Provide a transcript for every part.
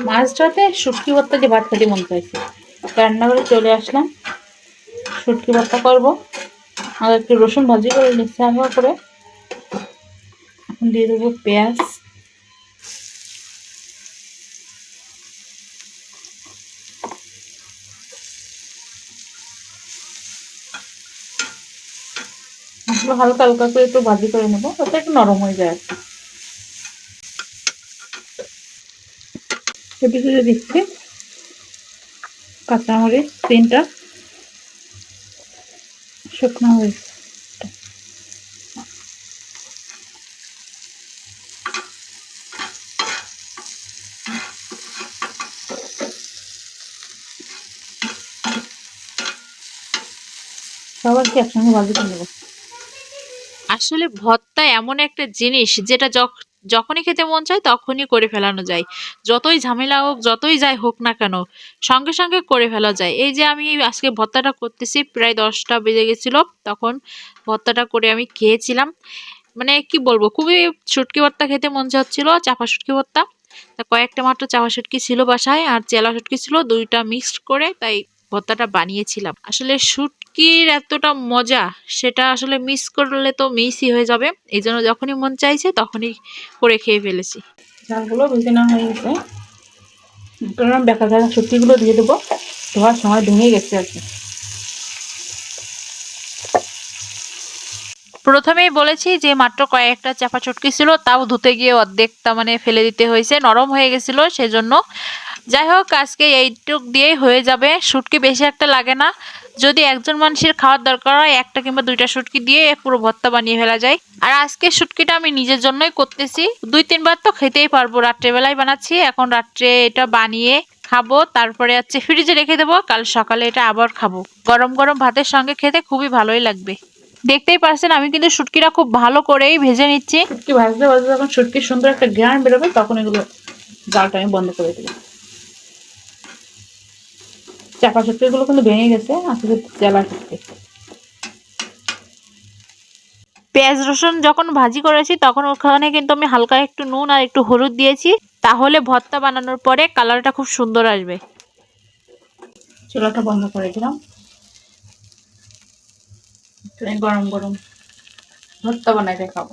মাঝরাতে শুটকি ভর্তা দিয়ে ভাত খেতে মন চাইছে, রান্নাঘরে চলে আসলাম। শুটকি ভর্তা করবো, আর একটু রসুন ভাজি করে নিচ্ছি হালকা করে। এখন দিয়ে দেবো পেঁয়াজ, হালকা হালকা করে একটু ভাজি করে নেবো, যাতে একটু নরম হয়ে যায় আর কি। ছোটো ছোটো দিচ্ছি কাঁচামরিচ 3টা, শুকনো মরিচ। সবাইকে একসঙ্গে ভাজি করে নেবো। আসলে ভর্তা এমন একটা জিনিস যেটা যখনই খেতে মন চায় তখনই করে ফেলানো যায়। যতই ঝামেলা হোক, যতই যাই হোক না কেন, সঙ্গে সঙ্গে করে ফেলা যায়। এই যে আমি আজকে ভর্তাটা করতেছি, প্রায় 10টা বেজে গেছিল, তখন ভর্তাটা করে আমি খেয়েছিলাম। মানে কি বলবো, খুবই শুটকি ভর্তা খেতে মন চাচ্ছিল, চাপা শুটকি ভর্তা। তা কয়েকটা মাত্র চাপা শুটকি ছিল বাসায়, আর চেলা শুটকি ছিল, দুইটা মিক্সড করে তাই ভর্তাটা বানিয়েছিলাম। আসলে শুটকির এতটা মজা, সেটা আসলে মিস করলে তো মিসই হয়ে যাবে। এই জন্য যখনই মন চাইছে তখনই করে খেয়ে ফেলেছি। ঝালগুলো ভেজে নেওয়া হয়ে গেছে, কারণ বেঁকা বেঁকা শুটকিগুলো দিয়ে দেবো, ধোয়ার সময় ভেঙে গেছে আর কি। প্রথমেই বলেছি যে মাত্র কয়েকটা চাপা শুটকি ছিল, তাও ধুতে গিয়ে অর্ধেকটা মানে ফেলে দিতে হয়েছে, নরম হয়ে গেছিল সেজন্য। যাই হোক, আজকে এইটুক দিয়েই হয়ে যাবে, শুটকি বেশি একটা লাগে না। যদি একজন মানুষের খাওয়ার দরকার হয়, একটা কিংবা দুইটা শুটকি দিয়ে পুরো ভর্তা বানিয়ে ফেলা যায়। আর আজকে শুটকিটা আমি নিজের জন্যই করতেছি, 2-3 বার তো খেতেই পারবো, রাত্রেবেলায় বানাচ্ছি, এখন রাত্রে এটা বানিয়ে খাবো, তারপরে হচ্ছে ফ্রিজে রেখে দেবো, কাল সকালে এটা আবার খাবো। গরম গরম ভাতের সঙ্গে খেতে খুবই ভালোই লাগবে। দেখতেই পারছেন আমি কিন্তু শুটকিটা খুব ভালো করেই ভেজে নিচ্ছি। শুটকি ভাজতে ভাজতে যখন শুটকির সুন্দর একটা ঘ্রাণ বেরোবে, তখন এগুলো জালটা আমি বন্ধ করে দেবো। চাপা শুটকিগুলো কিন্তু ভেঙে গেছে, আসলে চেলা শুটকি। পেঁয়াজ রসুন যখন ভাজি করেছি তখন ওখানে কিন্তু আমি হালকা একটু নুন আর একটু হলুদ দিয়েছি, তাহলে ভর্তা বানানোর পরে কালারটা খুব সুন্দর আসবে। চুলাটা বন্ধ করে দিলাম, গরম গরম ভর্তা বানাইতে খাবো।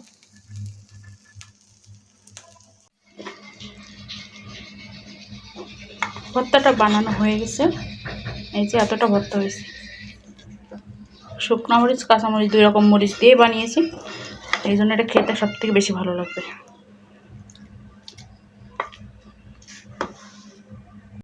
ভর্তাটা বানানো হয়ে গেছে, এই যে এতটা ভর্তা হয়েছে। শুকনো মরিচ কাঁচামরিচ 2 রকম মরিচ দিয়ে বানিয়েছি, এই জন্য এটা খেতে সব থেকে বেশি ভালো লাগবে।